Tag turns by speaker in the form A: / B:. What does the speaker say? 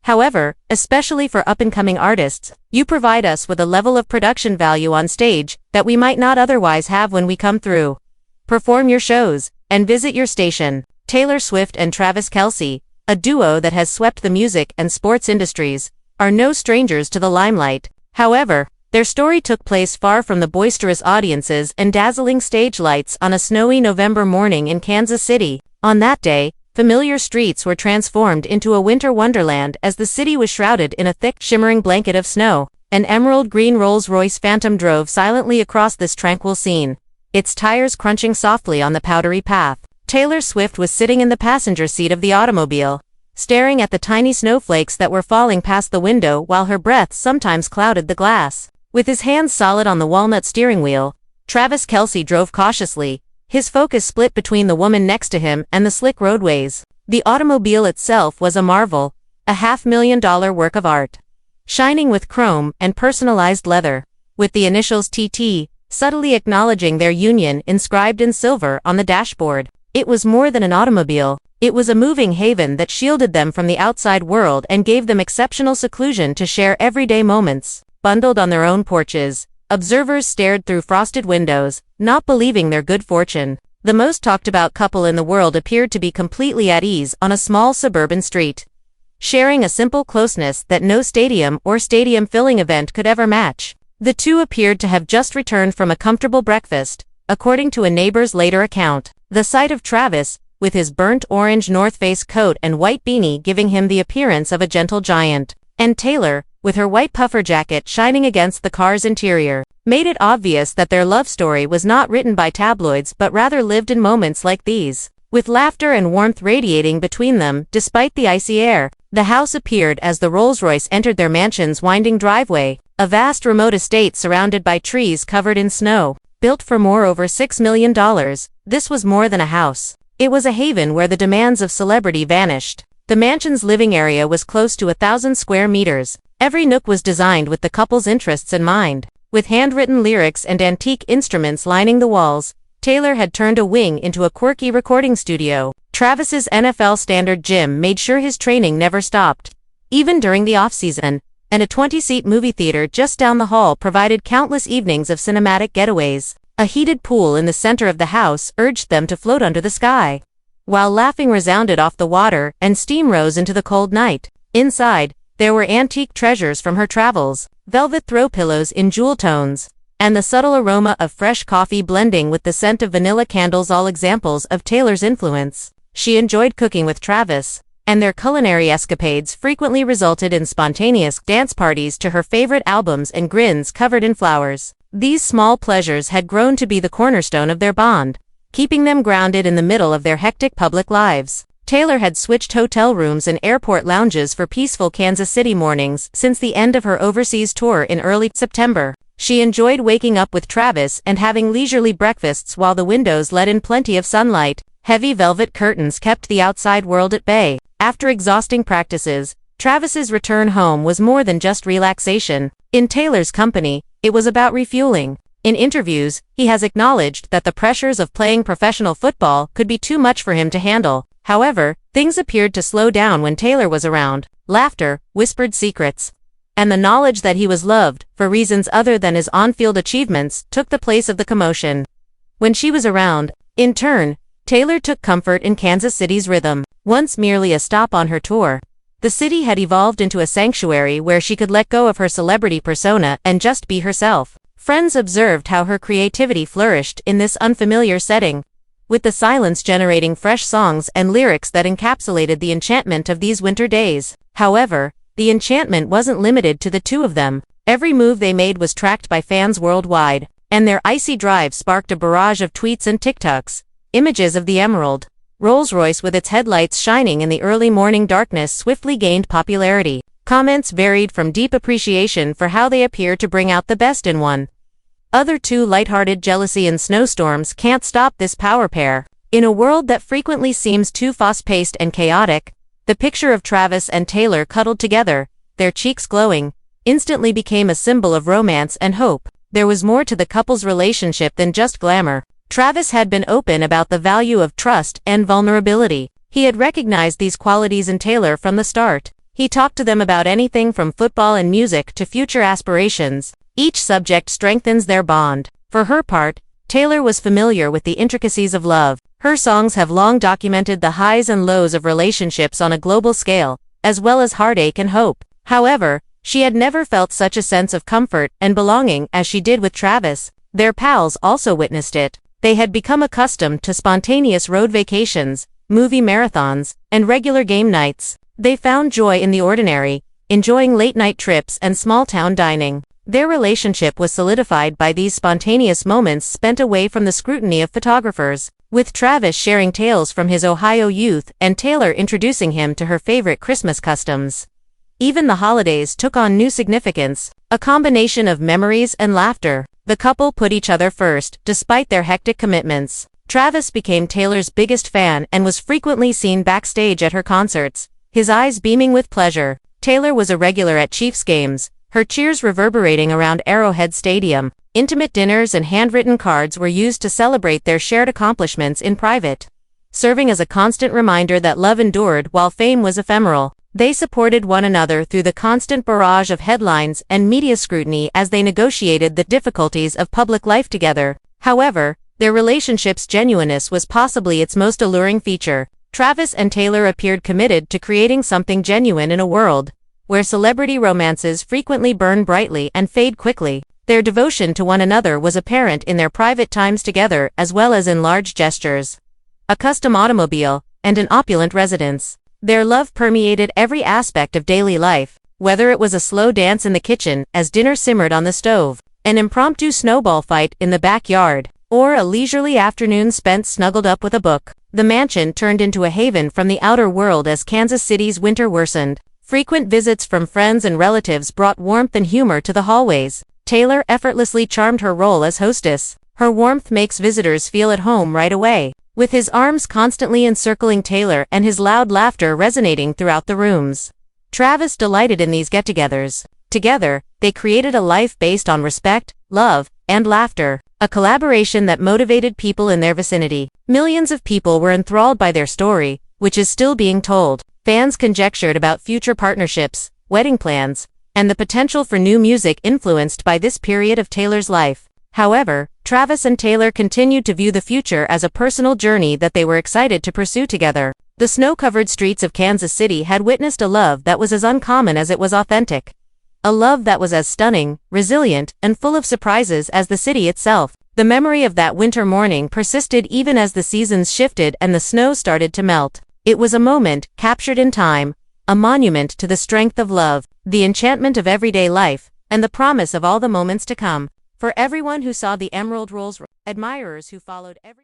A: However, especially for up-and-coming artists, you provide us with a level of production value on stage that we might not otherwise have when we come through, perform your shows, and visit your station. Taylor Swift and Travis Kelce, a duo that has swept the music and sports industries, are no strangers to the limelight. However, their story took place far from the boisterous audiences and dazzling stage lights on a snowy November morning in Kansas City. On that day, familiar streets were transformed into a winter wonderland as the city was shrouded in a thick, shimmering blanket of snow. An emerald green Rolls-Royce Phantom drove silently across this tranquil scene, its tires crunching softly on the powdery path. Taylor Swift was sitting in the passenger seat of the automobile, staring at the tiny snowflakes that were falling past the window while her breath sometimes clouded the glass. With his hands solid on the walnut steering wheel, Travis Kelce drove cautiously, his focus split between the woman next to him and the slick roadways. The automobile itself was a marvel, a $500,000 work of art, shining with chrome and personalized leather, with the initials TT, subtly acknowledging their union inscribed in silver on the dashboard. It was more than an automobile, it was a moving haven that shielded them from the outside world and gave them exceptional seclusion to share everyday moments. Bundled on their own porches, observers stared through frosted windows, not believing their good fortune. The most talked about couple in the world appeared to be completely at ease on a small suburban street, sharing a simple closeness that no stadium or stadium-filling event could ever match. The two appeared to have just returned from a comfortable breakfast, according to a neighbor's later account. The sight of Travis, with his burnt orange North Face coat and white beanie giving him the appearance of a gentle giant, and Taylor, with her white puffer jacket shining against the car's interior, made it obvious that their love story was not written by tabloids but rather lived in moments like these. With laughter and warmth radiating between them despite the icy air, the house appeared as the Rolls-Royce entered their mansion's winding driveway, a vast remote estate surrounded by trees covered in snow. Built for over $6 million, this was more than a house. It was a haven where the demands of celebrity vanished. The mansion's living area was close to 1,000 square meters. Every nook was designed with the couple's interests in mind. With handwritten lyrics and antique instruments lining the walls, Taylor had turned a wing into a quirky recording studio. Travis's NFL standard gym made sure his training never stopped, even during the off-season, and a 20-seat movie theater just down the hall provided countless evenings of cinematic getaways. A heated pool in the center of the house urged them to float under the sky, while laughing resounded off the water and steam rose into the cold night. Inside, there were antique treasures from her travels, velvet throw pillows in jewel tones, and the subtle aroma of fresh coffee blending with the scent of vanilla candles, all examples of Taylor's influence. She enjoyed cooking with Travis, and their culinary escapades frequently resulted in spontaneous dance parties to her favorite albums and grins covered in flowers. These small pleasures had grown to be the cornerstone of their bond, keeping them grounded in the middle of their hectic public lives. Taylor had switched hotel rooms and airport lounges for peaceful Kansas City mornings since the end of her overseas tour in early September. She enjoyed waking up with Travis and having leisurely breakfasts while the windows let in plenty of sunlight. Heavy velvet curtains kept the outside world at bay. After exhausting practices, Travis's return home was more than just relaxation. In Taylor's company, it was about refueling. In interviews, he has acknowledged that the pressures of playing professional football could be too much for him to handle. However, things appeared to slow down when Taylor was around. Laughter, whispered secrets, and the knowledge that he was loved, for reasons other than his on-field achievements, took the place of the commotion. When she was around, in turn, Taylor took comfort in Kansas City's rhythm. Once merely a stop on her tour, the city had evolved into a sanctuary where she could let go of her celebrity persona and just be herself. Friends observed how her creativity flourished in this unfamiliar setting, with the silence generating fresh songs and lyrics that encapsulated the enchantment of these winter days. However, the enchantment wasn't limited to the two of them. Every move they made was tracked by fans worldwide, and their icy drive sparked a barrage of tweets and TikToks. Images of the emerald Rolls-Royce with its headlights shining in the early morning darkness swiftly gained popularity. Comments varied from deep appreciation for how they appear to bring out the best in one, other to lighthearted jealousy and snowstorms can't stop this power pair. In a world that frequently seems too fast-paced and chaotic, the picture of Travis and Taylor cuddled together, their cheeks glowing, instantly became a symbol of romance and hope. There was more to the couple's relationship than just glamour. Travis had been open about the value of trust and vulnerability. He had recognized these qualities in Taylor from the start, He talked to them about anything from football and music to future aspirations. Each subject strengthens their bond. For her part, Taylor was familiar with the intricacies of love. Her songs have long documented the highs and lows of relationships on a global scale, as well as heartache and hope. However, she had never felt such a sense of comfort and belonging as she did with Travis. Their pals also witnessed it. They had become accustomed to spontaneous road vacations, movie marathons, and regular game nights. They found joy in the ordinary, enjoying late-night trips and small-town dining. Their relationship was solidified by these spontaneous moments spent away from the scrutiny of photographers, with Travis sharing tales from his Ohio youth and Taylor introducing him to her favorite Christmas customs. Even the holidays took on new significance, a combination of memories and laughter. The couple put each other first, despite their hectic commitments. Travis became Taylor's biggest fan and was frequently seen backstage at her concerts, his eyes beaming with pleasure. Taylor was a regular at Chiefs games, her cheers reverberating around Arrowhead Stadium. Intimate dinners and handwritten cards were used to celebrate their shared accomplishments in private, serving as a constant reminder that love endured while fame was ephemeral. They supported one another through the constant barrage of headlines and media scrutiny as they negotiated the difficulties of public life together. However, their relationship's genuineness was possibly its most alluring feature. Travis and Taylor appeared committed to creating something genuine in a world where celebrity romances frequently burn brightly and fade quickly. Their devotion to one another was apparent in their private times together as well as in large gestures. A custom automobile, and an opulent residence. Their love permeated every aspect of daily life, whether it was a slow dance in the kitchen as dinner simmered on the stove, an impromptu snowball fight in the backyard, or a leisurely afternoon spent snuggled up with a book. The mansion turned into a haven from the outer world as Kansas City's winter worsened. Frequent visits from friends and relatives brought warmth and humor to the hallways. Taylor effortlessly charmed her role as hostess. Her warmth makes visitors feel at home right away, with his arms constantly encircling Taylor and his loud laughter resonating throughout the rooms. Travis delighted in these get-togethers. Together, they created a life based on respect, love, and laughter, a collaboration that motivated people in their vicinity. Millions of people were enthralled by their story, which is still being told. Fans conjectured about future partnerships, wedding plans, and the potential for new music influenced by this period of Taylor's life. However, Travis and Taylor continued to view the future as a personal journey that they were excited to pursue together. The snow-covered streets of Kansas City had witnessed a love that was as uncommon as it was authentic. A love that was as stunning, resilient, and full of surprises as the city itself. The memory of that winter morning persisted even as the seasons shifted and the snow started to melt. It was a moment, captured in time, a monument to the strength of love, the enchantment of everyday life, and the promise of all the moments to come. For everyone who saw the Emerald Rolls, admirers who followed every